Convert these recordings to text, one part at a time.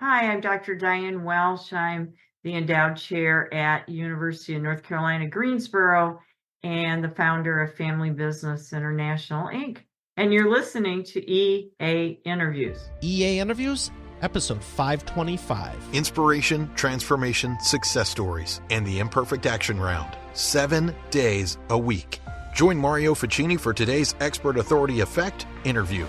Hi, I'm Dr. Dianne Welsh. I'm the endowed chair at University of North Carolina, Greensboro, and the founder of Family Business International, Inc. And you're listening to EA Interviews. EA Interviews, episode 525. Inspiration, transformation, success stories, and the imperfect action round. 7 days a week. Join Mario Ficini for today's Expert Authority Effect interview.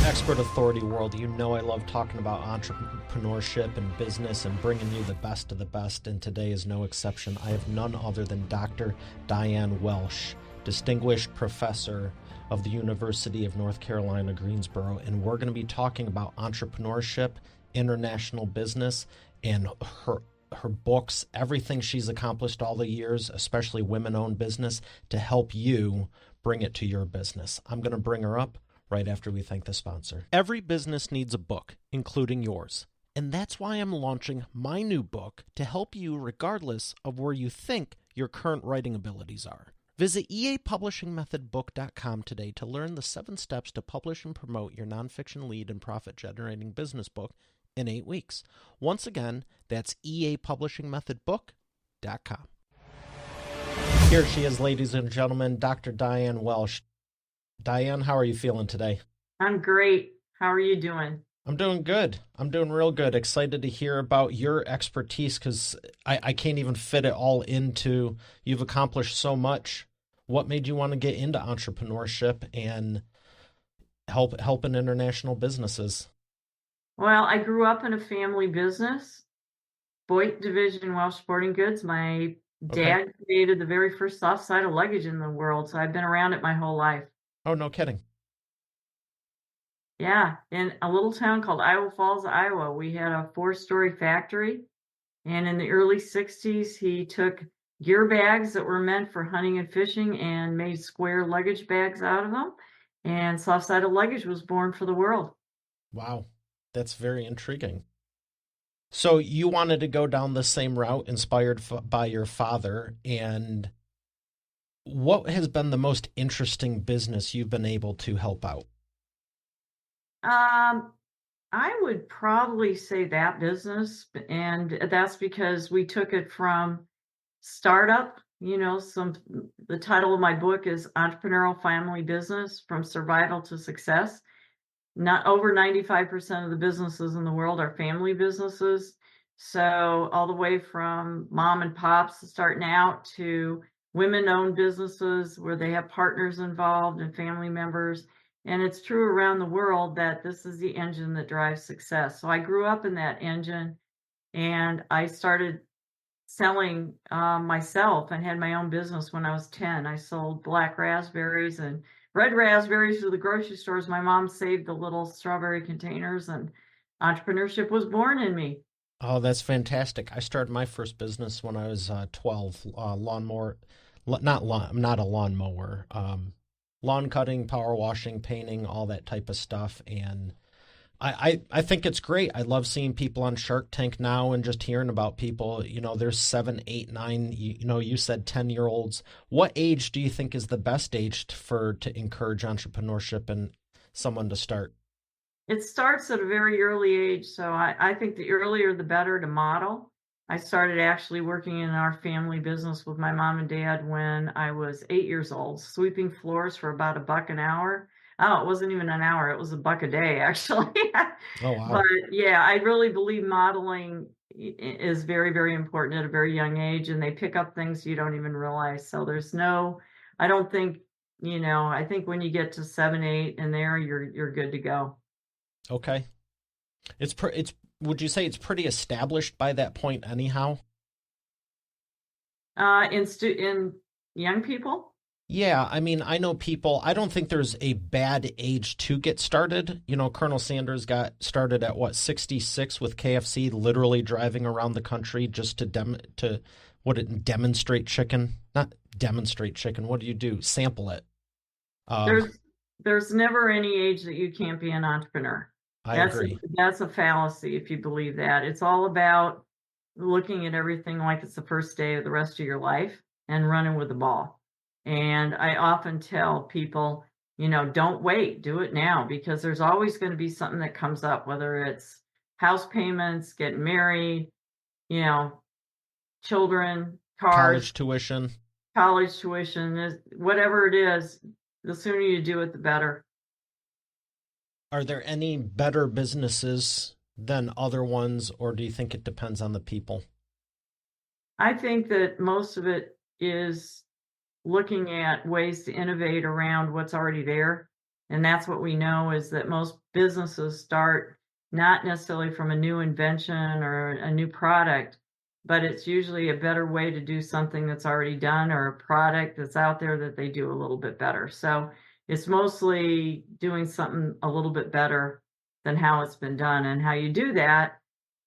Expert Authority World, you know I love talking about entrepreneurship and business and bringing you the best of the best, and today is no exception. I have none other than Dr. Dianne Welsh, Distinguished Professor of the University of North Carolina, Greensboro, and we're going to be talking about entrepreneurship, international business, and her books, everything she's accomplished all the years, especially women-owned business, to help you bring it to your business. I'm going to bring her up right after we thank the sponsor. Every business needs a book, including yours. And that's why I'm launching my new book to help you regardless of where you think your current writing abilities are. Visit eapublishingmethodbook.com today to learn the 7 steps to publish and promote your nonfiction lead and profit-generating business book in 8 weeks. Once again, that's eapublishingmethodbook.com. Here she is, ladies and gentlemen, Dr. Dianne Welsh. Dianne, how are you feeling today? I'm great. How are you doing? I'm doing good. I'm doing real good. Excited to hear about your expertise because I can't even fit it all into, you've accomplished so much. What made you want to get into entrepreneurship and helping international businesses? Well, I grew up in a family business, Boyd Division Welsh Sporting Goods. My dad created the very first soft-sided luggage in the world, so I've been around it my whole life. Oh, no kidding. Yeah, in a little town called Iowa Falls, Iowa, we had a 4-story factory. And in the early 60s, he took gear bags that were meant for hunting and fishing and made square luggage bags out of them. And soft-sided luggage was born for the world. Wow, that's very intriguing. So you wanted to go down the same route inspired by your father, and what has been the most interesting business you've been able to help out? I would probably say that business, and that's because we took it from startup, the title of my book is Entrepreneurial Family Business from Survival to Success. Not over 95% of the businesses in the world are family businesses. So all the way from mom and pops starting out to women-owned businesses where they have partners involved and family members. And it's true around the world that this is the engine that drives success. So I grew up in that engine, and I started selling myself and had my own business when I was 10. I sold black raspberries and red raspberries to the grocery stores. My mom saved the little strawberry containers, and entrepreneurship was born in me. Oh, that's fantastic. I started my first business when I was 12, lawnmower, not a lawnmower, lawn cutting, power washing, painting, all that type of stuff. And I think it's great. I love seeing people on Shark Tank now and just hearing about people, there's 7, 8, 9, you said 10-year-olds. What age do you think is the best age to encourage entrepreneurship and someone to start? It starts at a very early age, so I think the earlier the better to model. I started actually working in our family business with my mom and dad when I was 8 years old, sweeping floors for about $1 an hour. Oh, it wasn't even an hour, it was $1 a day, actually. Oh, wow. But yeah, I really believe modeling is very, very important at a very young age, and they pick up things you don't even realize. So I don't think, I think when you get to 7, 8 and there, you're good to go. Okay. Would you say it's pretty established by that point anyhow? In young people? Yeah, I mean, I know people, I don't think there's a bad age to get started. Colonel Sanders got started at 66 with KFC, literally driving around the country just to demonstrate chicken? Not demonstrate chicken. What do you do? Sample it. There's never any age that you can't be an entrepreneur. I agree. That's a fallacy if you believe that. It's all about looking at everything like it's the first day of the rest of your life and running with the ball. And I often tell people, don't wait, do it now, because there's always going to be something that comes up, whether it's house payments, getting married, you know, children, cars, College tuition. college tuition, whatever it is, the sooner you do it, the better. Are there any better businesses than other ones, or do you think it depends on the people? I think that most of it is looking at ways to innovate around what's already there. And that's what we know is that most businesses start not necessarily from a new invention or a new product, but it's usually a better way to do something that's already done or a product that's out there that they do a little bit better. So it's mostly doing something a little bit better than how it's been done. And how you do that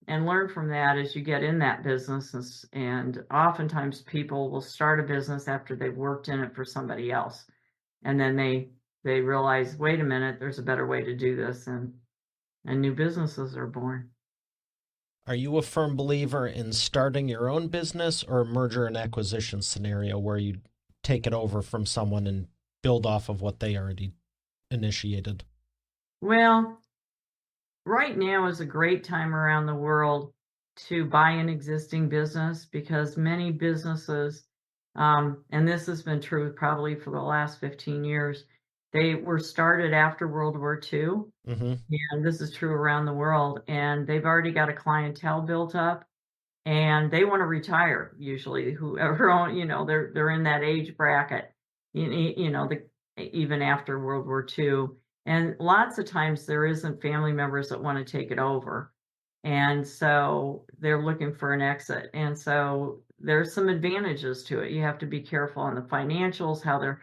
and learn from that as you get in that business. And oftentimes people will start a business after they've worked in it for somebody else. And then they realize, wait a minute, there's a better way to do this, and new businesses are born. Are you a firm believer in starting your own business or a merger and acquisition scenario where you take it over from someone and build off of what they already initiated? Well, right now is a great time around the world to buy an existing business because many businesses, and this has been true probably for the last 15 years, they were started after World War II, Mm-hmm. and this is true around the world, and they've already got a clientele built up, and they want to retire usually, whoever they're in that age bracket, even after World War II. And lots of times there isn't family members that want to take it over. And so they're looking for an exit. And so there's some advantages to it. You have to be careful on the financials, how they're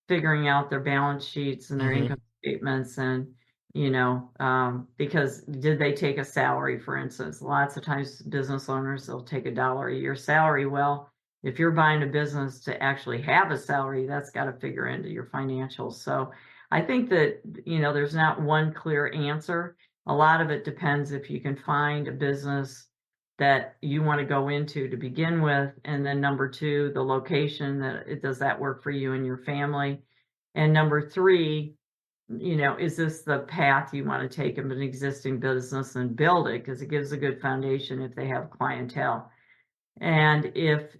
figuring out their balance sheets and their Mm-hmm. income statements, and because did they take a salary, for instance? Lots of times business owners, they'll take $1 a year salary. Well, if you're buying a business to actually have a salary, that's got to figure into your financials. So I think that there's not one clear answer. A lot of it depends if you can find a business that you want to go into to begin with, and then number two, the location, does that work for you and your family? And number three, is this the path you want to take of an existing business and build it, because it gives a good foundation if they have clientele. And if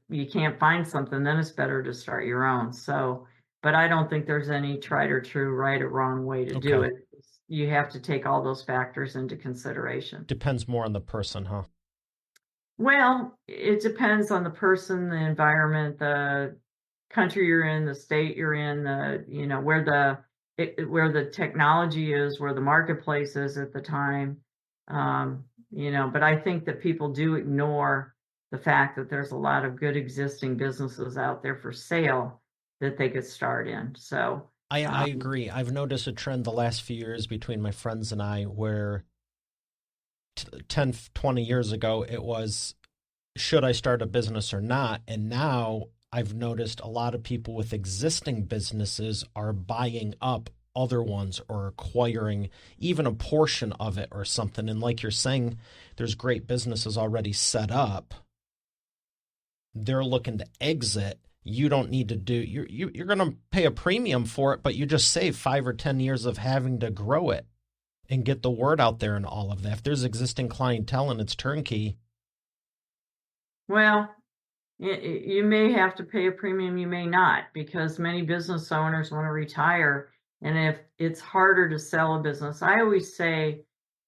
you can't find something, then it's better to start your own. So, but I don't think there's any tried or true right or wrong way to do Okay. it. You have to take all those factors into consideration. Depends more on the person, huh? Well, it depends on the person, the environment, the country you're in, the state you're in, where the technology is, where the marketplace is at the time. But I think that people do ignore the fact that there's a lot of good existing businesses out there for sale that they could start in. So, I agree. I've noticed a trend the last few years between my friends and I where 10, 20 years ago, it was, should I start a business or not? And now I've noticed a lot of people with existing businesses are buying up other ones or acquiring even a portion of it or something. And like you're saying, there's great businesses already set up. They're looking to exit. You don't need to do, you're going to pay a premium for it, but you just save 5 or 10 years of having to grow it and get the word out there and all of that. If there's existing clientele and it's turnkey. well, you may have to pay a premium, you may not, because many business owners want to retire. And if it's harder to sell a business, I always say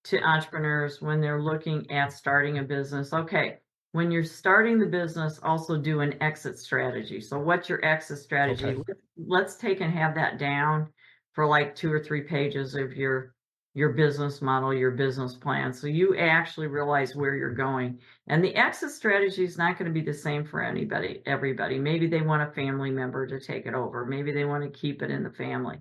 to entrepreneurs when they're looking at starting a business, okay, when you're starting the business, also do an exit strategy. So what's your exit strategy? Okay. Let's take and have that down for like 2 or 3 pages of your business model, your business plan. So you actually realize where you're going. And the exit strategy is not going to be the same for everybody. Maybe they want a family member to take it over. Maybe they want to keep it in the family.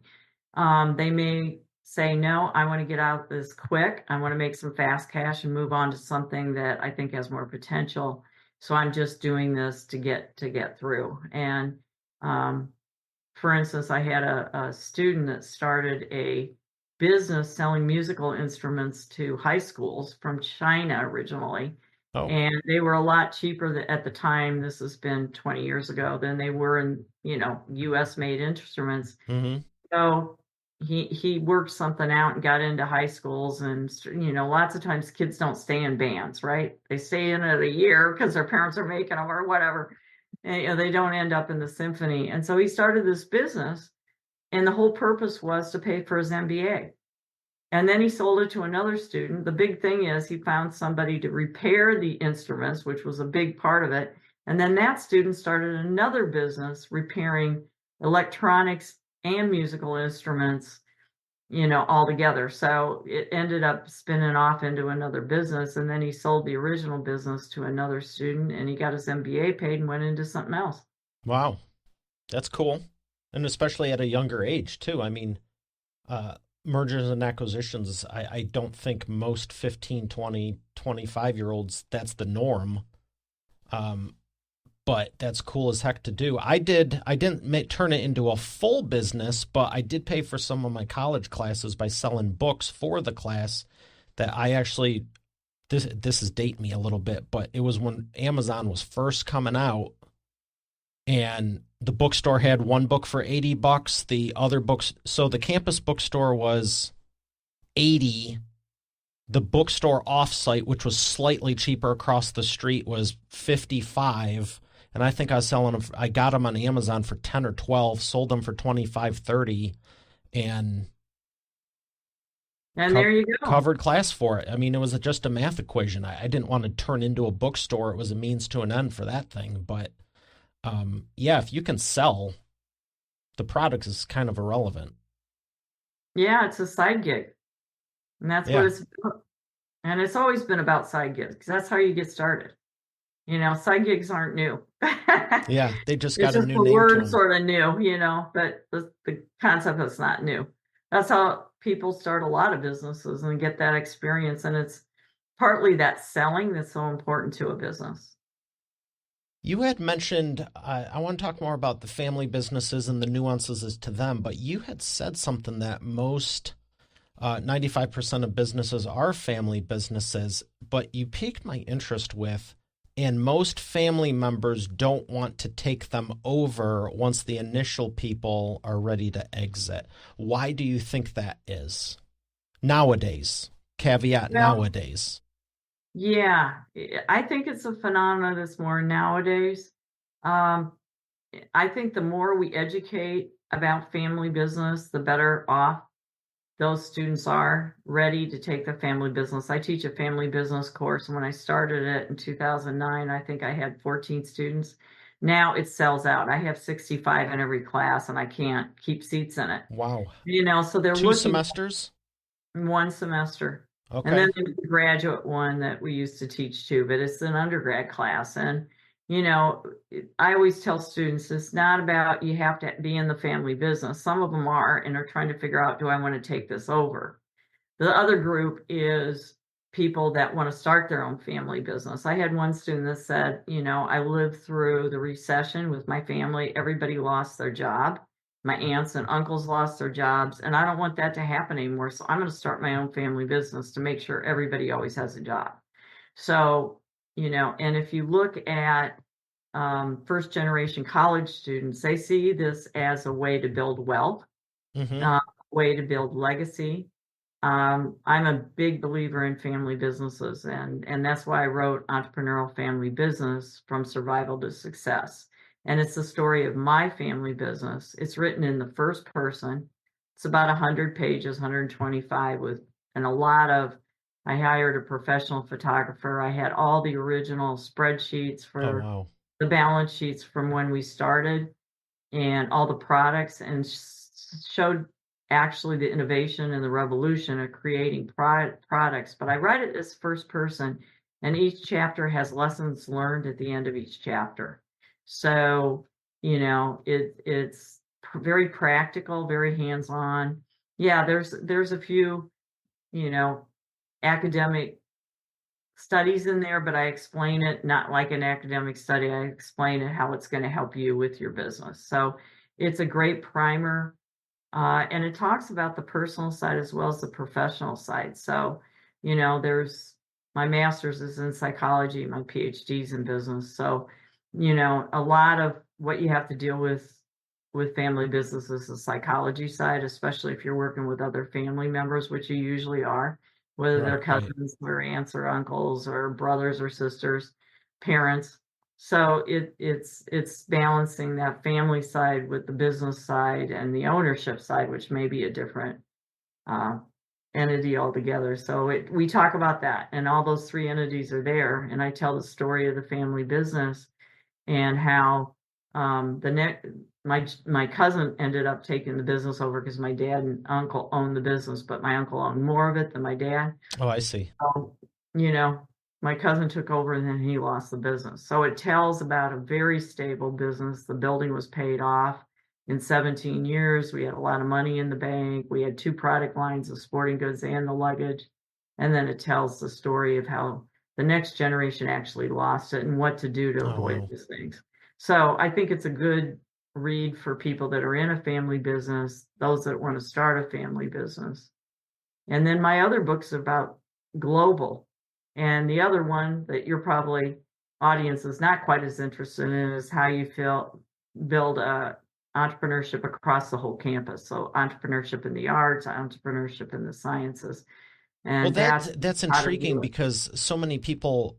They may say, no, I want to get out this quick. I want to make some fast cash and move on to something that I think has more potential. So I'm just doing this to get through. And for instance, I had a student that started a business selling musical instruments to high schools from China originally. Oh. And they were a lot cheaper at the time. This has been 20 years ago than they were in, US made instruments. Mm-hmm. So he worked something out and got into high schools, and lots of times kids don't stay in bands, right? They stay in it a year because their parents are making them or whatever, and they don't end up in the symphony. And so he started this business, and the whole purpose was to pay for his MBA. And then he sold it to another student. The big thing is he found somebody to repair the instruments, which was a big part of it. And then that student started another business repairing electronics and musical instruments, all together. So it ended up spinning off into another business. And then he sold the original business to another student, and he got his MBA paid and went into something else. Wow. That's cool. And especially at a younger age, too. I mean, mergers and acquisitions, I don't think most 15, 20, 25-year-olds, that's the norm. But that's cool as heck to do. I didn't turn it into a full business, but I did pay for some of my college classes by selling books for the class that I actually, this is dating me a little bit, but it was when Amazon was first coming out, and the bookstore had one book for $80. The other books, so the campus bookstore was $80. The bookstore offsite, which was slightly cheaper across the street, was $55. And I think I was selling them. I got them on Amazon for 10 or 12, sold them for 25, 30, and there you go. Covered class for it. I mean, it was just a math equation. I didn't want to turn into a bookstore. It was a means to an end for that thing. But yeah, if you can sell, the product is kind of irrelevant. Yeah, it's a side gig. And that's what and it's always been about side gigs, because that's how you get started. Side gigs aren't new. Yeah, they just got a new name. The word sort of new, but the concept is not new. That's how people start a lot of businesses and get that experience. And it's partly that selling that's so important to a business. You had mentioned, I want to talk more about the family businesses and the nuances as to them, but you had said something that most 95% of businesses are family businesses, but you piqued my interest with, and most family members don't want to take them over once the initial people are ready to exit. Why do you think that is? Nowadays, caveat, nowadays. Yeah, I think it's a phenomenon that's more nowadays. I think the more we educate about family business, the better off those students are ready to take the family business. I teach a family business course, and when I started it in 2009, I think I had 14 students. Now it sells out. I have 65 in every class, and I can't keep seats in it. Wow. So they're 2 semesters? 1 semester. Okay. And then there's the graduate one that we used to teach too, but it's an undergrad class. And, I always tell students, it's not about you have to be in the family business. Some of them are and are trying to figure out, do I want to take this over? The other group is people that want to start their own family business. I had one student that said, I lived through the recession with my family. Everybody lost their job. My aunts and uncles lost their jobs, and I don't want that to happen anymore. So I'm going to start my own family business to make sure everybody always has a job. So, and if you look at first generation college students, they see this as a way to build wealth, way to build legacy. I'm a big believer in family businesses, and that's why I wrote Entrepreneurial Family Business: From Survival to Success. And it's the story of my family business. It's written in the first person. It's about 100 pages, 125 and a lot of, I hired a professional photographer. I had all the original spreadsheets for the balance sheets from when we started, and all the products, and showed actually the innovation and the revolution of creating products. But I write it as first person, and each chapter has lessons learned at the end of each chapter. So, it's very practical, very hands-on. Yeah, there's a few, academic studies in there, but I explain it not like an academic study. I explain it how it's going to help you with your business. So it's a great primer, and it talks about the personal side as well as the professional side. So, there's my master's is in psychology, my PhD's in business. So, a lot of what you have to deal with with family businesses, the psychology side, especially if you're working with other family members, which you usually are, whether they're Right, right. cousins or aunts or uncles or brothers or sisters, parents. So it's balancing that family side with the business side and the ownership side, which may be a different uh, entity altogether. So we talk about that, and all those three entities are there. And I tell the story of the family business and how the next my cousin ended up taking the business over because my dad and uncle owned the business, but my uncle owned more of it than my dad. Oh, I see. So, you know, my cousin took over and then he lost the business. So it tells about a very stable business. The building was paid off in 17 years. We had a lot of money in the bank. We had two product lines, the sporting goods and the luggage. And then it tells the story of how the next generation actually lost it and what to do to Oh, avoid wow. these things. So I think it's a good read for people that are in a family business, those that want to start a family business. And then my other book's about global. And the other one that your probably audience is not quite as interested in is how you feel build entrepreneurship across the whole campus. So entrepreneurship in the arts, entrepreneurship in the sciences, Well, and that's that's how to intriguing do it. because so many people,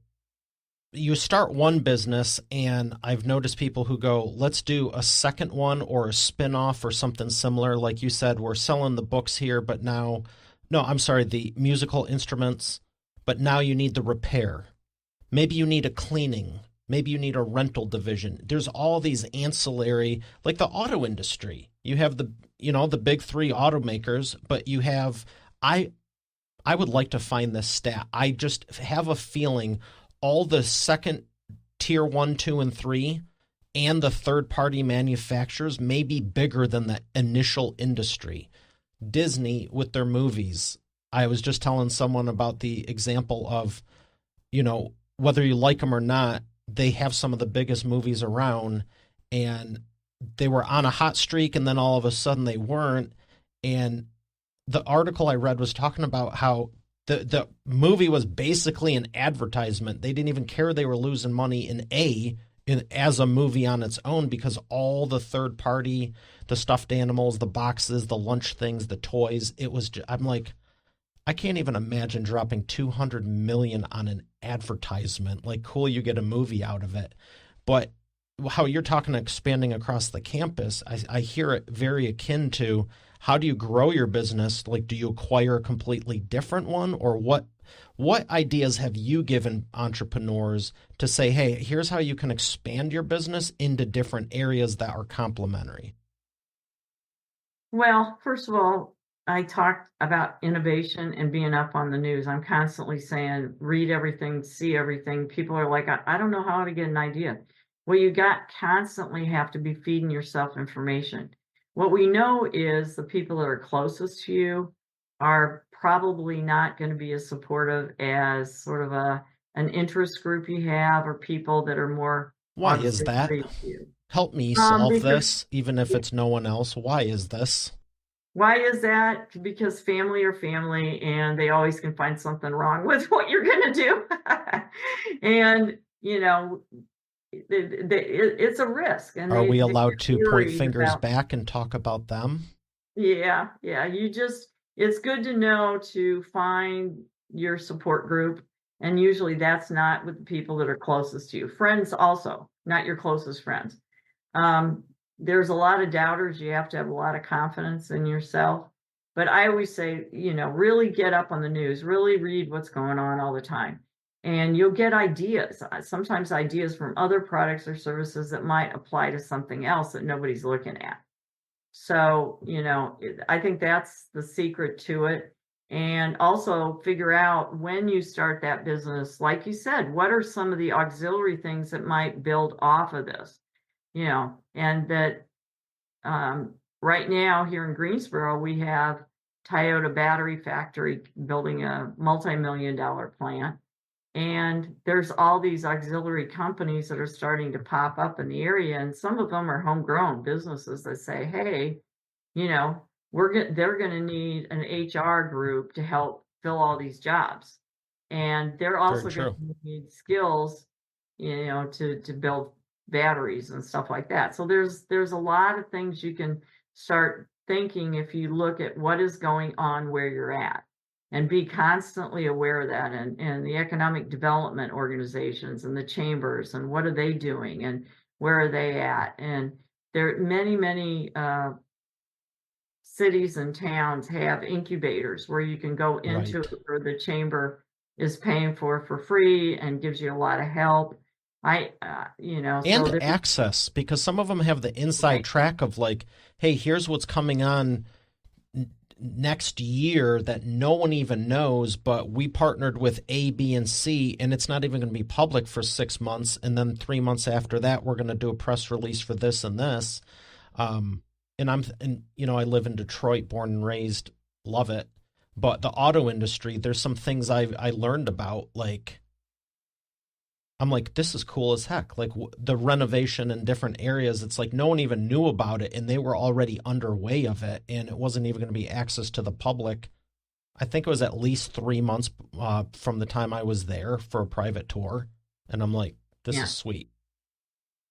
you start one business and I've noticed people who go, let's do a second one or a spin-off or something similar. Like you said, we're selling the books here, but now, no, I'm sorry, the musical instruments, but now you need the repair. Maybe you need a cleaning. Maybe you need a rental division. There's all these ancillary, like the auto industry. You have the big three automakers, but you have, I, I would like to find this stat. I just have a feeling all the second tier one, two, and three and the third party manufacturers may be bigger than the initial industry. Disney with their movies. I was just telling someone about the example of, whether you like them or not, they have some of the biggest movies around, and they were on a hot streak, and then all of a sudden they weren't. And the article I read was talking about how the movie was basically an advertisement. They didn't even care they were losing money as a movie on its own because all the third party, the stuffed animals, the boxes, the lunch things, the toys, I'm like, I can't even imagine dropping 200 million on an advertisement. Like, cool, you get a movie out of it. But how you're talking expanding across the campus, I hear it very akin to how do you grow your business? Like, do you acquire a completely different one, or what ideas have you given entrepreneurs to say, hey, here's how you can expand your business into different areas that are complementary? Well, first of all, I talked about innovation and being up on the news. I'm constantly saying, read everything, see everything. People are like, I don't know how to get an idea. Well, you got constantly have to be feeding yourself information. What we know is the people that are closest to you are probably not going to be as supportive as sort of an interest group you have or people that are more Why is that? auxiliary to you. Help me solve Because this, even if it's no one else. Why is this? Why is that? Because family are family, and they always can find something wrong with what you're going to do. And, it's a risk. And Are we they allowed get to point worried fingers about, back and talk about them? yeah, yeah. It's good to know to find your support group. And usually that's not with the people that are closest to you. Friends also, not your closest friends. Um, there's a lot of doubters. You have to have a lot of confidence in yourself. But I always say, really get up on the news, really read what's going on all the time. And you'll get ideas, sometimes ideas from other products or services that might apply to something else that nobody's looking at. So, I think that's the secret to it. And also figure out when you start that business, like you said, what are some of the auxiliary things that might build off of this? And that right now here in Greensboro, we have Toyota Battery Factory building a multi-million-dollar plant. And there's all these auxiliary companies that are starting to pop up in the area. And some of them are homegrown businesses that say, hey, they're going to need an HR group to help fill all these jobs. And they're Very also going true. to need skills, to build batteries and stuff like that. So there's a lot of things you can start thinking if you look at what is going on where you're at, and be constantly aware of that, and the economic development organizations and the chambers, and what are they doing and where are they at. And there are many cities and towns have incubators where you can go into Right. it, where the chamber is paying for free and gives you a lot of help. So And there's access, because some of them have the inside right. track of like, hey, here's what's coming on next year that no one even knows, but we partnered with A, B, and C, and it's not even going to be public for 6 months. And then 3 months after that, we're going to do a press release for this and this. And I live in Detroit, born and raised, love it. But the auto industry, there's some things I learned about, like, I'm like, this is cool as heck. Like the renovation in different areas, it's like no one even knew about it, and they were already underway of it, and it wasn't even going to be access to the public. I think it was at least 3 months from the time I was there for a private tour, and I'm like, this Yeah. is sweet.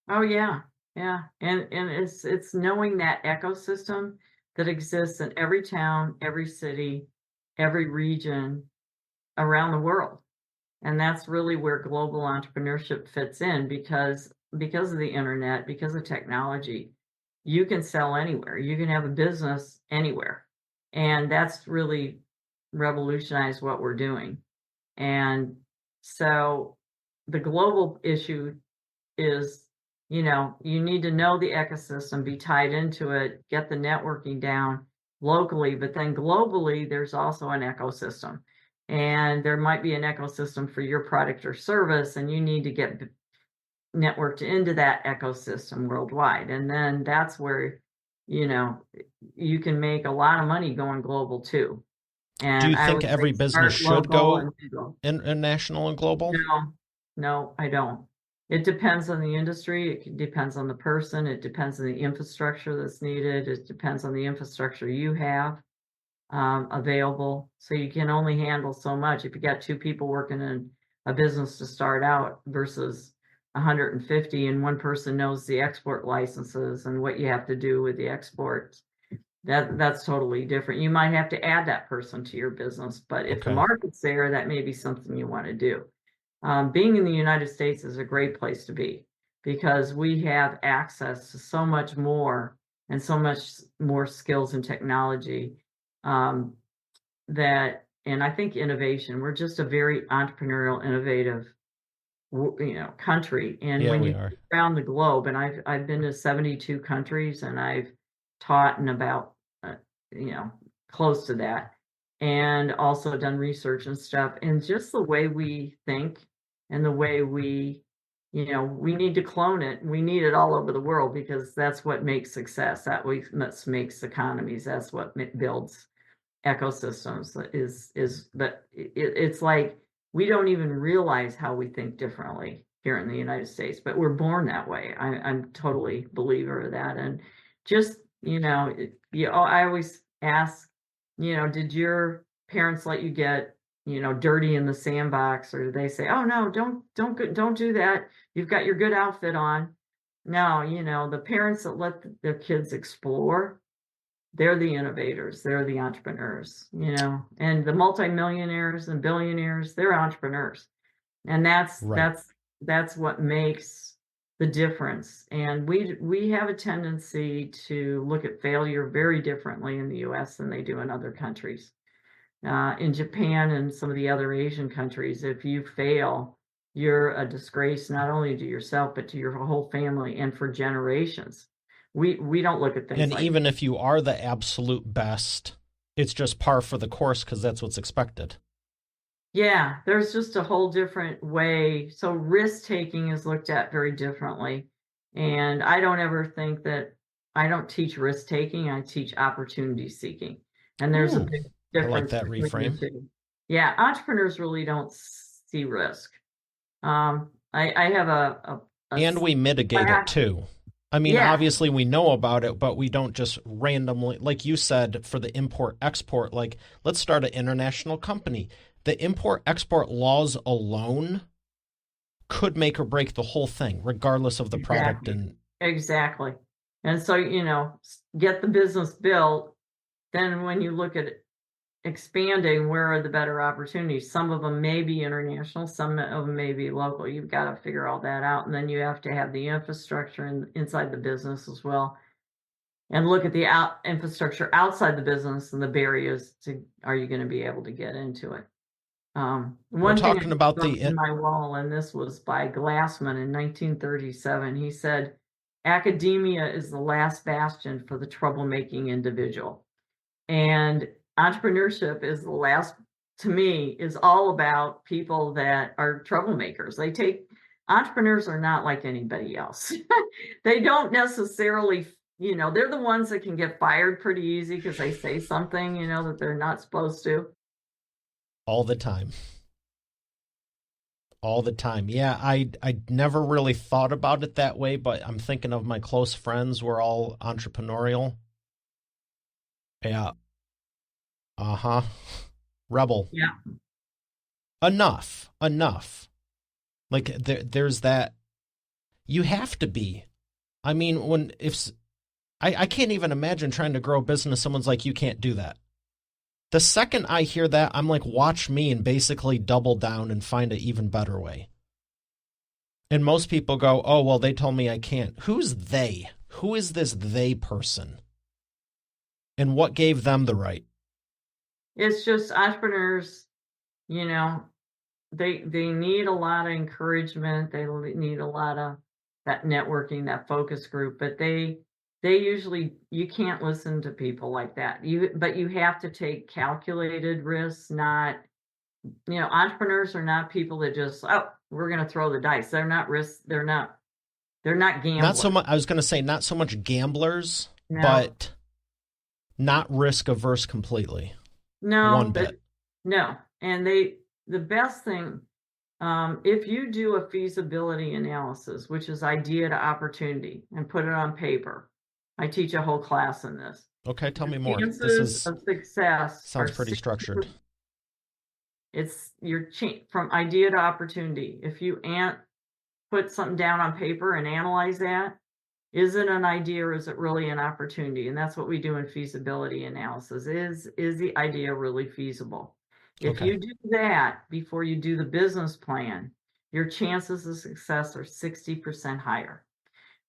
Oh yeah. Yeah. And it's knowing that ecosystem that exists in every town, every city, every region around the world. And that's really where global entrepreneurship fits in, because of the internet, because of technology. You can sell anywhere. You can have a business anywhere. And that's really revolutionized what we're doing. And so the global issue is, you need to know the ecosystem, be tied into it, get the networking down locally, but then globally, there's also an ecosystem. And there might be an ecosystem for your product or service, and you need to get networked into that ecosystem worldwide. And then that's where, you can make a lot of money going global too. Do And you I think would say every business start should local go and go. international and global? No, no, I don't. It depends on the industry. Depends on the person. It depends on the infrastructure that's needed. It depends on the infrastructure you have available. So you can only handle so much. If you got two people working in a business to start out versus 150, and one person knows the export licenses and what you have to do with the exports, that's totally different. You might have to add that person to your business, but if the Okay. market's there, that may be something you want to do. Being in the United States is a great place to be, because we have access to so much more, and so much more skills and technology, um, and I think innovation. We're just a very entrepreneurial, innovative, country. And Yeah, when we you are. go around the globe, and I've been to 72 countries, and I've taught in about, you know, close to that, and also done research and stuff. And just the way we think, and the way we need to clone it. We need it all over the world, because that's what makes success. That makes economies. That's what builds ecosystems. But it's like we don't even realize how we think differently here in the United States, but we're born that way. I'm totally believer of that. And just, I always ask, did your parents let you get, dirty in the sandbox, or do they say, oh no, don't do that. You've got your good outfit on. No, the parents that let their kids explore, they're the innovators, they're the entrepreneurs, and the multimillionaires and billionaires, they're entrepreneurs. And that's Right. that's that's what makes the difference. And we have a tendency to look at failure very differently in the US than they do in other countries. In Japan and some of the other Asian countries, if you fail, you're a disgrace not only to yourself but to your whole family and for generations. We don't look at things And like. even if you are the absolute best, it's just par for the course because that's what's expected. Yeah, there's just a whole different way. So risk taking is looked at very differently. And I don't ever think that I don't teach risk taking, I teach opportunity seeking. And there's a Ooh, big I like difference that between the reframe. two. Yeah, entrepreneurs really don't see risk. I have And we mitigate it class. too. I mean, Yeah, obviously we know about it, but we don't just randomly, like you said, for the import export, like let's start an international company. The import export laws alone could make or break the whole thing, regardless of the product. Exactly. And Exactly. And so, get the business built. Then when you look at expanding, where are the better opportunities? Some of them may be international, some of them may be local. You've got to figure all that out. And then you have to have the infrastructure inside the business as well. And look at the infrastructure outside the business and the barriers to, are you going to be able to get into it? One thing talking about in my wall, and this was by Glassman in 1937, he said, academia is the last bastion for the troublemaking individual. And entrepreneurship is the last, to me, is all about people that are troublemakers. Entrepreneurs are not like anybody else. They don't necessarily, they're the ones that can get fired pretty easy because they say something, that they're not supposed to. all the time. All the time. Yeah, I never really thought about it that way, but I'm thinking of my close friends were all entrepreneurial. Yeah. Uh-huh. Rebel. Yeah. Enough. Like there's that. You have to be. I mean, I can't even imagine trying to grow a business. Someone's like, you can't do that. The second I hear that, I'm like, watch me and basically double down and find an even better way. And most people go, oh, well, they told me I can't. Who's they? Who is this they person? And what gave them the right? It's just entrepreneurs, they need a lot of encouragement. They need a lot of that networking, that focus group, but they usually, you can't listen to people like that. But you have to take calculated risks, not, entrepreneurs are not people that just, oh, we're going to throw the dice. They're not risks. They're not gamblers. Not so much. I was going to say not so much gamblers, No. but not risk averse completely. No, One bit. No. And the best thing, if you do a feasibility analysis, which is idea to opportunity, and put it on paper, I teach a whole class in this. Okay, tell me more. Chances of success sounds pretty structured. It's from idea to opportunity. If you put something down on paper and analyze that, is it an idea or is it really an opportunity? And that's what we do in feasibility analysis. Is the idea really feasible? If you do that before you do the business plan, your chances of success are 60% higher.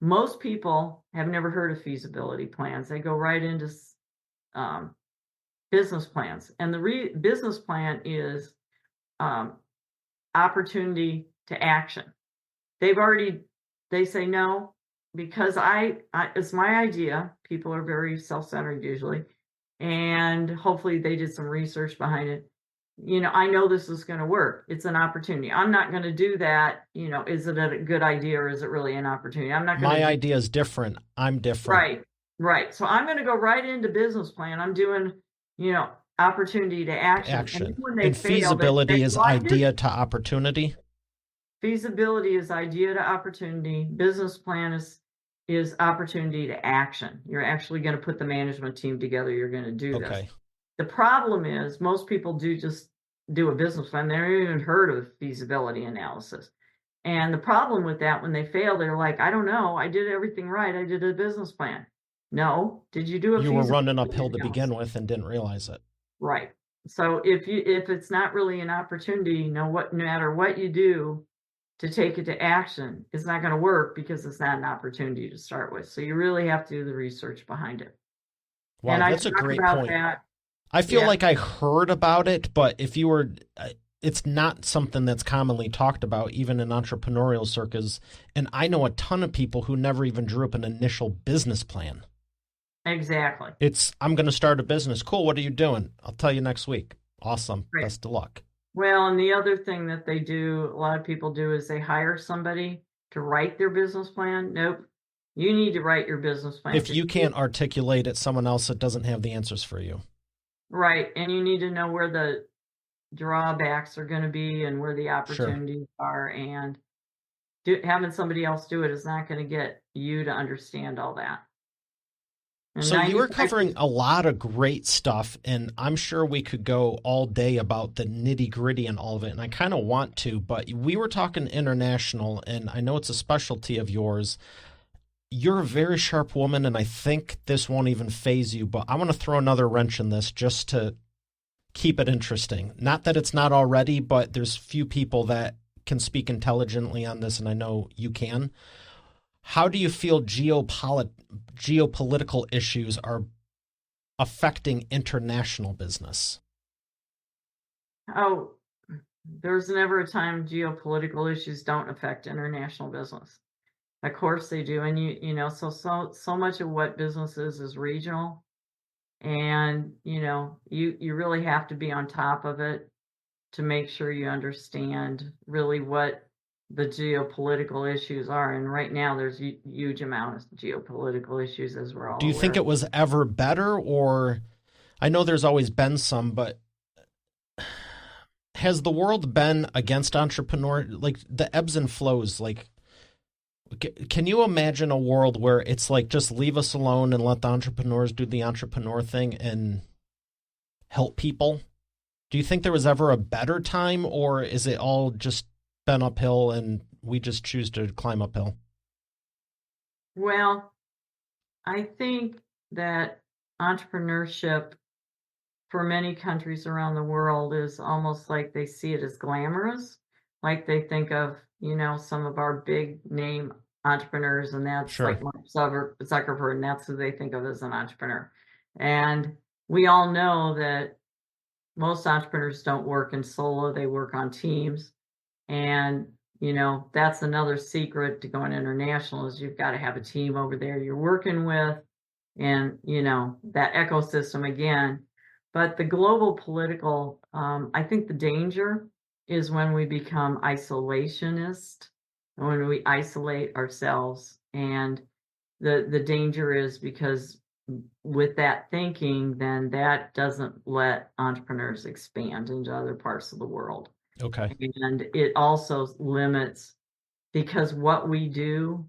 Most people have never heard of feasibility plans. They go right into business plans. And the business plan is opportunity to action. They say no, because it's my idea. People are very self-centered usually. And hopefully they did some research behind it. I know this is going to work. It's an opportunity. I'm not going to do that. Is it a good idea or is it really an opportunity? I'm not going to. My idea is different. I'm different. Right. So I'm going to go right into business plan. I'm doing, opportunity to action. And feasibility is idea to opportunity. Feasibility is idea to opportunity. Business plan is opportunity to action. You're actually going to put the management team together. You're going to do this. The problem is most people do a business plan. They haven't even heard of feasibility analysis. And the problem with that, when they fail, they're like, I don't know. I did everything right. I did a business plan. No. Did you do a You were running uphill to begin with and didn't realize it. Right. So if it's not really an opportunity, no matter what you do to take it to action, it's not going to work because it's not an opportunity to start with. So you really have to do the research behind it. Wow, and that's a great point. I feel like I heard about it, but it's not something that's commonly talked about, even in entrepreneurial circles. And I know a ton of people who never even drew up an initial business plan. Exactly. I'm going to start a business. Cool. What are you doing? I'll tell you next week. Awesome. Right. Best of luck. Well, and the other thing that a lot of people do is they hire somebody to write their business plan. Nope. You need to write your business plan. If you can't articulate it, someone else that doesn't have the answers for you. Right. And you need to know where the drawbacks are going to be and where the opportunities are. And having somebody else do it is not going to get you to understand all that. And So you were 95 covering a lot of great stuff, and I'm sure we could go all day about the nitty-gritty and all of it, and I kind of want to, but we were talking international, and I know it's a specialty of yours. You're a very sharp woman, and I think this won't even faze you, but I want to throw another wrench in this just to keep it interesting. Not that it's not already, but there's few people that can speak intelligently on this, and I know you can. How do you feel geopolitical issues are affecting international business? Oh, there's never a time geopolitical issues don't affect international business. Of course they do. And so much of what business is regional. And, you really have to be on top of it to make sure you understand really what the geopolitical issues are. And right now there's a huge amount of geopolitical issues, as we're all Do you aware. think it was ever better, or I know there's always been some, but has the world been against entrepreneur, like the ebbs and flows? Like, can you imagine a world where it's like, just leave us alone and let the entrepreneurs do the entrepreneur thing and help people? Do you think there was ever a better time, or is it all just been uphill and we just choose to climb uphill? Well, I think that entrepreneurship for many countries around the world is almost like they see it as glamorous. Like they think of, some of our big name entrepreneurs, and that's Sure. like Mark Zuckerberg, and that's who they think of as an entrepreneur. And we all know that most entrepreneurs don't work in solo, they work on teams. And, that's another secret to going international is you've got to have a team over there you're working with, and, that ecosystem again. But the global political, I think the danger is when we become isolationist, and when we isolate ourselves. And the danger is because with that thinking, then that doesn't let entrepreneurs expand into other parts of the world. Okay. And it also limits, because what we do,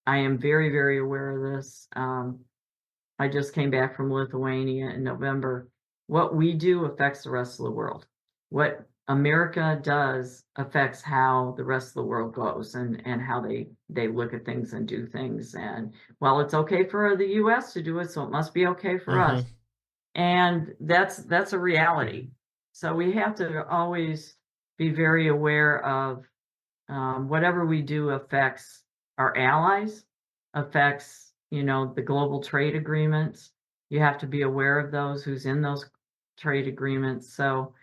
I am very, very aware of this. I just came back from Lithuania in November. What we do affects the rest of the world. What America does affects how the rest of the world goes, and how they look at things and do things. And well, it's okay for the US to do it, so it must be okay for us. And that's a reality. So we have to always be very aware of whatever we do affects our allies, affects, the global trade agreements. You have to be aware of those who's in those trade agreements. So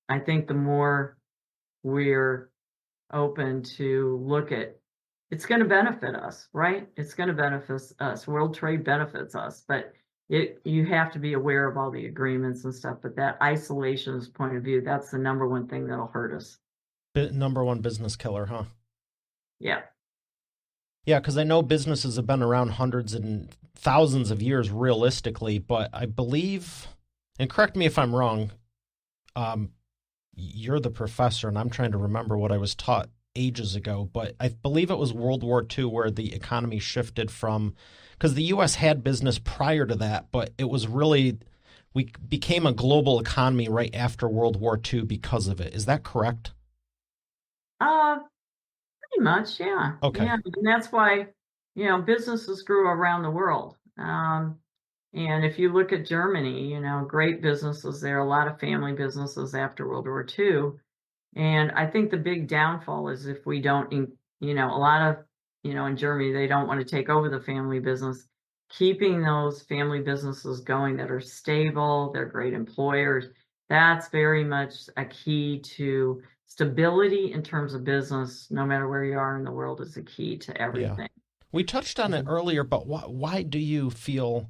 I think the more we're open to look at, it's going to benefit us, right? It's going to benefit us. World trade benefits us, but you have to be aware of all the agreements and stuff. But that isolationist point of view, that's the number one thing that'll hurt us. Number one business killer, huh? Yeah. Yeah, because I know businesses have been around hundreds and thousands of years realistically, but I believe, and correct me if I'm wrong, you're the professor, and I'm trying to remember what I was taught ages ago, but I believe it was World War II where the economy shifted from, because the U.S. had business prior to that, but it was really, we became a global economy right after World War II because of it. Is that correct? Pretty much, yeah. Okay. Yeah, and that's why, businesses grew around the world. And if you look at Germany, great businesses there, a lot of family businesses after World War II. And I think the big downfall is if we don't, a lot of, in Germany, they don't want to take over the family business. Keeping those family businesses going that are stable, they're great employers, that's very much a key to stability in terms of business, no matter where you are in the world, is a key to everything. Yeah. We touched on it earlier, but why do you feel,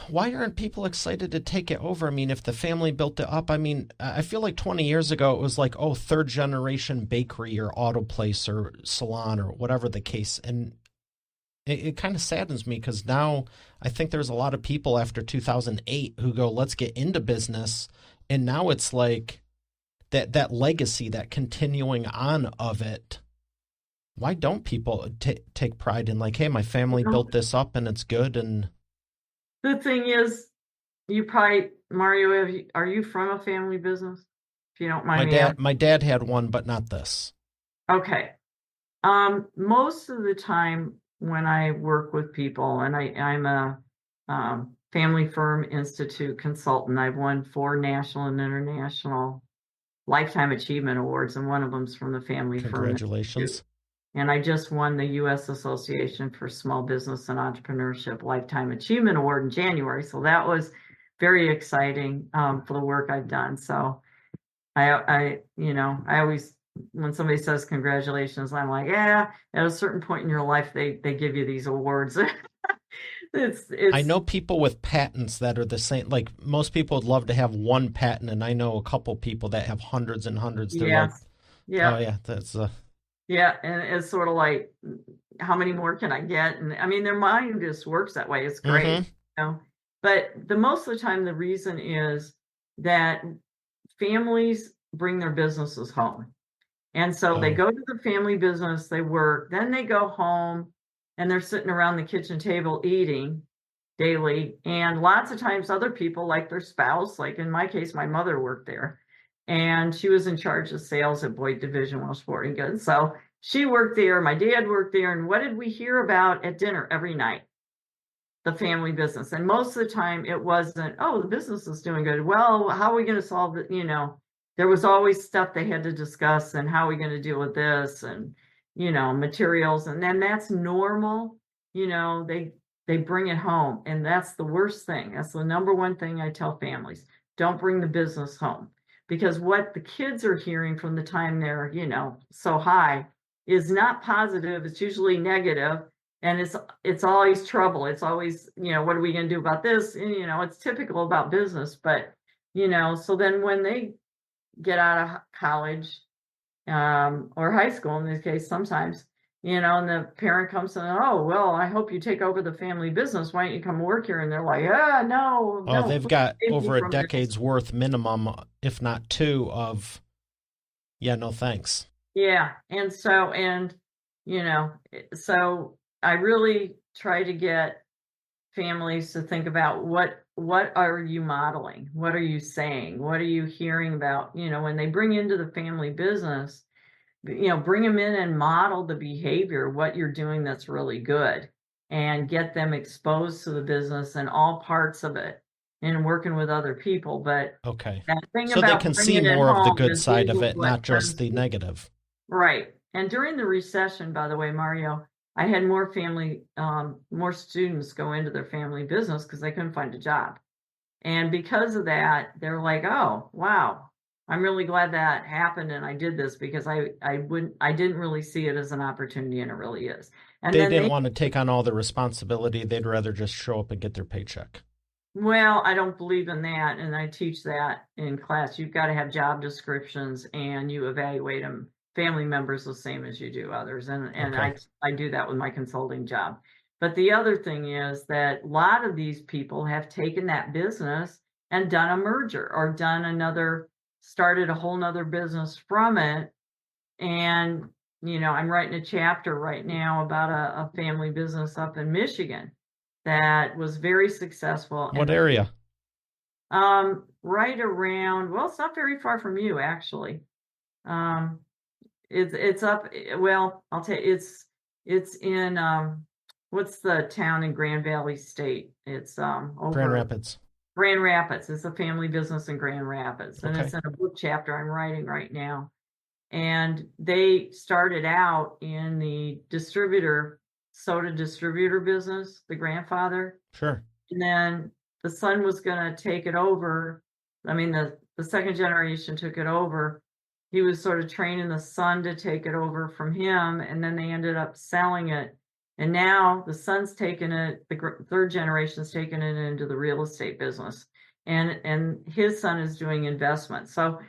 why aren't people excited to take it over? I mean, if the family built it up, I mean, I feel like 20 years ago, it was like, oh, third generation bakery or auto place or salon or whatever the case. And it kind of saddens me because now I think there's a lot of people after 2008 who go, let's get into business. And now it's like that legacy, that continuing on of it Why don't people take pride in like, hey, my family built this up and it's good? And The thing is, you probably, Mario, are you from a family business? If you don't mind me asking. my dad had one, but not this. Okay. Most of the time when I work with people, and I'm a Family Firm Institute consultant, I've won 4 national and international Lifetime Achievement Awards, and one of them's from the Family Firm Congratulations. Institute. And I just won the U.S. Association for Small Business and Entrepreneurship Lifetime Achievement Award in January. So that was very exciting for the work I've done. So I always, when somebody says congratulations, I'm like, yeah, at a certain point in your life, they give you these awards. I know people with patents that are the same. Like most people would love to have one patent, and I know a couple people that have hundreds and hundreds. They're like, yeah, oh yeah, that's yeah, and it's sort of like, how many more can I get? And I mean, their mind just works that way. It's great, But most of the time, the reason is that families bring their businesses home. And so they go to the family business, they work, then they go home and they're sitting around the kitchen table eating daily. And lots of times other people, like their spouse, like in my case, my mother worked there and she was in charge of sales at Boyd Division Welsh Sporting Goods. So she worked there, my dad worked there. And what did we hear about at dinner every night? The family business. And most of the time it wasn't, oh, the business is doing good. Well, how are we going to solve it? There was always stuff they had to discuss, and how are we going to deal with this, and materials. And then that's normal. They bring it home, and that's the worst thing. That's the number one thing I tell families. Don't bring the business home, because what the kids are hearing from the time they're so high is not positive. It's usually negative. And it's always trouble. It's always, what are we going to do about this? And, it's typical about business. But, so then when they get out of college or high school, in this case, sometimes, and the parent comes and, oh, well, I hope you take over the family business. Why don't you come work here? And they're like, no. Oh, they've got over a decade's worth minimum, if not 2 of, no thanks. Yeah. And so, so I really try to get families to think about what are you modeling? What are you saying? What are you hearing about? When they bring into the family business, bring them in and model the behavior, what you're doing that's really good, and get them exposed to the business and all parts of it and working with other people. But okay, that thing so about they can see more of the good side of it, not just the negative. Right. And during the recession, by the way, Mario, I had more students go into their family business because they couldn't find a job. And because of that, they're like, oh, wow, I'm really glad that happened. And I did this because I didn't really see it as an opportunity, and it really is. And they didn't want to take on all the responsibility. They'd rather just show up and get their paycheck. Well, I don't believe in that. And I teach that in class. You've got to have job descriptions, and you evaluate them, family members, the same as you do others. And okay. I do that with my consulting job. But the other thing is that a lot of these people have taken that business and done a merger or started a whole nother business from it. And, I'm writing a chapter right now about a family business up in Michigan that was very successful. What area? Right around, well, it's not very far from you, actually. It's up, well, I'll tell you, it's in, what's the town in Grand Valley State? It's over Grand Rapids. Grand Rapids. It's a family business in Grand Rapids. And okay. It's in a book chapter I'm writing right now. And they started out in the soda distributor business, the grandfather. Sure. And then the son was going to take it over. I mean, the second generation took it over. He was sort of training the son to take it over from him, and then they ended up selling it. And now the son's taken it, the third generation's taken it into the real estate business, and his son is doing investment. So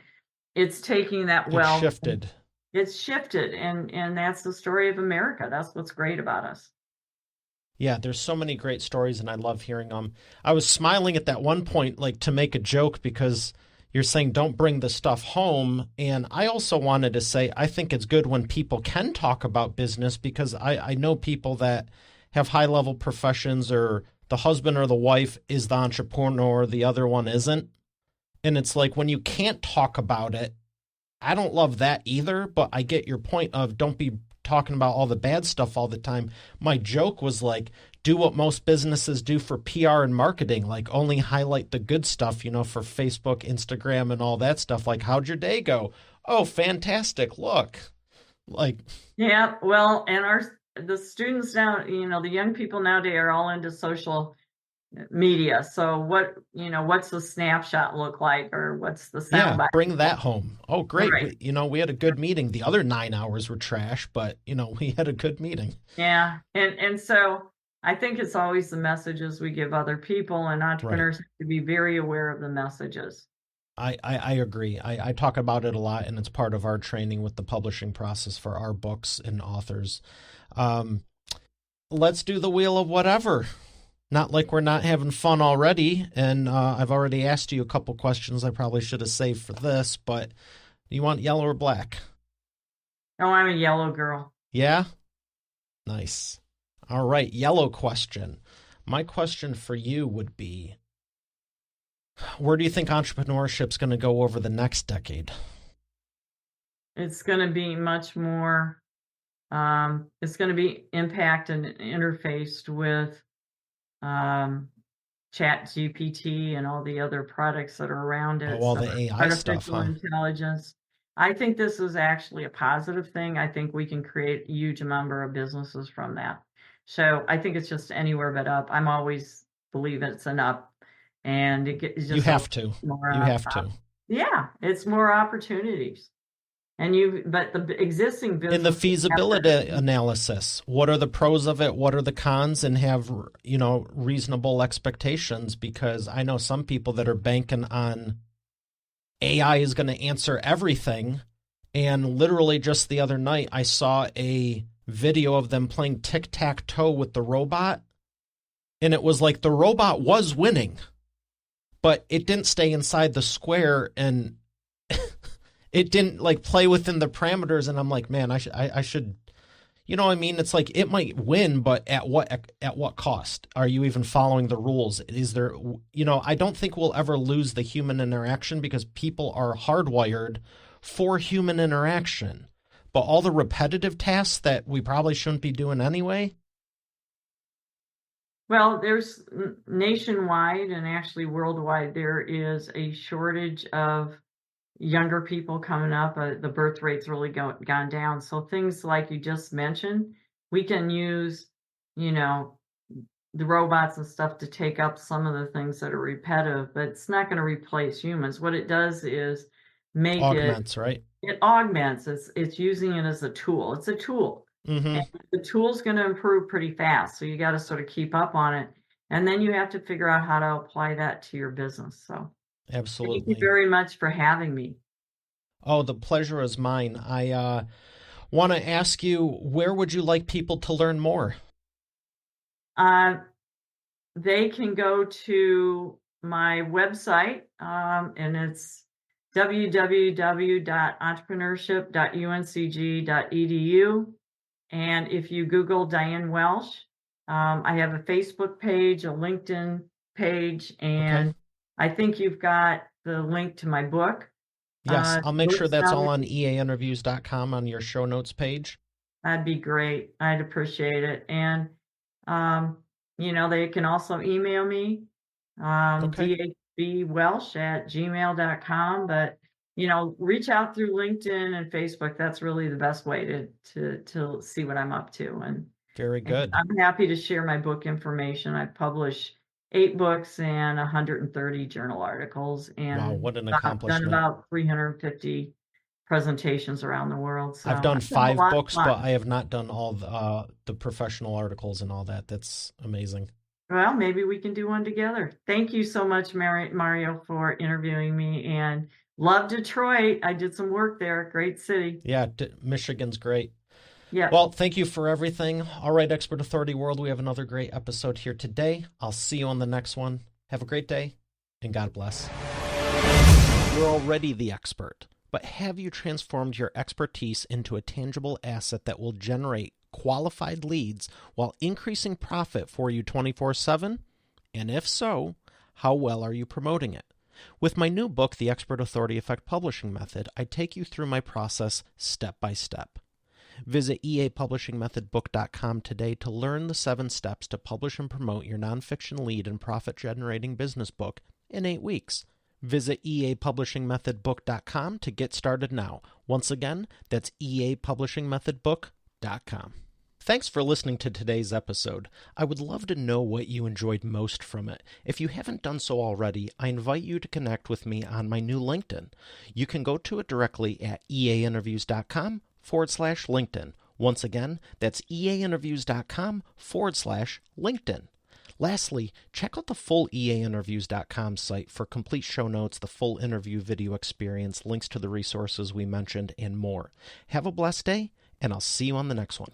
it's taking that wealth. It's shifted, and that's the story of America. That's what's great about us. Yeah, there's so many great stories, and I love hearing them. I was smiling at that one point, like to make a joke, because you're saying don't bring the stuff home. And I also wanted to say, I think it's good when people can talk about business, because I know people that have high level professions, or the husband or the wife is the entrepreneur, the other one isn't. And it's like, when you can't talk about it, I don't love that either, but I get your point of don't be talking about all the bad stuff all the time. My joke was like, do what most businesses do for PR and marketing, like only highlight the good stuff, for Facebook, Instagram, and all that stuff. Like, how'd your day go? Oh, fantastic. Look, like, yeah, well, and the students now, the young people nowadays are all into social media. So what's the snapshot look like, or what's the soundbite? Bring that home. Oh, great. Right. We had a good meeting. The other 9 hours were trash, but we had a good meeting. Yeah. And so I think it's always the messages we give other people, and entrepreneurs have to be very aware of the messages. I agree. I talk about it a lot, and it's part of our training with the publishing process for our books and authors. Let's do the wheel of whatever. Not like we're not having fun already. And I've already asked you a couple questions I probably should have saved for this, but you want yellow or black? Oh, I'm a yellow girl. Yeah? Nice. All right, yellow question. My question for you would be, where do you think entrepreneurship's going to go over the next decade? It's going to be much more, it's going to be impact and interfaced with Chat GPT and all the other products that are around it. All the AI artificial stuff, huh? intelligence. I think this is actually a positive thing. I think we can create a huge number of businesses from that. So I think it's just anywhere but up. I'm always believe it's an up, and it's just you have to. Yeah, it's more opportunities. But the existing business. In the feasibility analysis, what are the pros of it? What are the cons? And have, reasonable expectations, because I know some people that are banking on AI is going to answer everything. And literally just the other night, I saw a video of them playing tic-tac-toe with the robot. And it was like the robot was winning, but it didn't stay inside the square, and it didn't play within the parameters. And I'm like, man, I should, it's like it might win, but at what cost? Are you even following the rules? Is there, I don't think we'll ever lose the human interaction, because people are hardwired for human interaction. But all the repetitive tasks that we probably shouldn't be doing anyway. Well, there's nationwide and actually worldwide, there is a shortage of younger people coming up. The birth rate's really gone down. So things like you just mentioned, we can use, the robots and stuff to take up some of the things that are repetitive, but it's not going to replace humans. What it does is make augments, right? It augments. It's using it as a tool. It's a tool. Mm-hmm. And the tool's going to improve pretty fast. So you got to sort of keep up on it. And then you have to figure out how to apply that to your business. So absolutely. Thank you very much for having me. Oh, the pleasure is mine. I want to ask you, where would you like people to learn more? They can go to my website, and it's www.entrepreneurship.uncg.edu. And if you Google Dianne Welsh, I have a Facebook page, a LinkedIn page, and I think you've got the link to my book. Yes, I'll make sure that's all on eainterviews.com on your show notes page. That'd be great. I'd appreciate it. And, they can also email me, dhbwelsh@gmail.com. But, reach out through LinkedIn and Facebook. That's really the best way to see what I'm up to. And very good. And I'm happy to share my book information. I publish 8 books and 130 journal articles, and wow, what an accomplishment. I've done about 350 presentations around the world. So I've done 5 books, but I have not done all the professional articles and all that. That's amazing. Well, maybe we can do one together. Thank you so much, Mario, for interviewing me, and love Detroit. I did some work there. Great city. Yeah, Michigan's great. Yeah. Well, thank you for everything. All right, Expert Authority World, we have another great episode here today. I'll see you on the next one. Have a great day, and God bless. You're already the expert, but have you transformed your expertise into a tangible asset that will generate qualified leads while increasing profit for you 24/7? And if so, how well are you promoting it? With my new book, The Expert Authority Effect Publishing Method, I take you through my process step by step. Visit eapublishingmethodbook.com today to learn the 7 steps to publish and promote your nonfiction lead and profit-generating business book in 8 weeks. Visit eapublishingmethodbook.com to get started now. Once again, that's eapublishingmethodbook.com. Thanks for listening to today's episode. I would love to know what you enjoyed most from it. If you haven't done so already, I invite you to connect with me on my new LinkedIn. You can go to it directly at eainterviews.com/LinkedIn. Once again, that's eainterviews.com/LinkedIn. Lastly, check out the full eainterviews.com site for complete show notes, the full interview video experience, links to the resources we mentioned, and more. Have a blessed day, and I'll see you on the next one.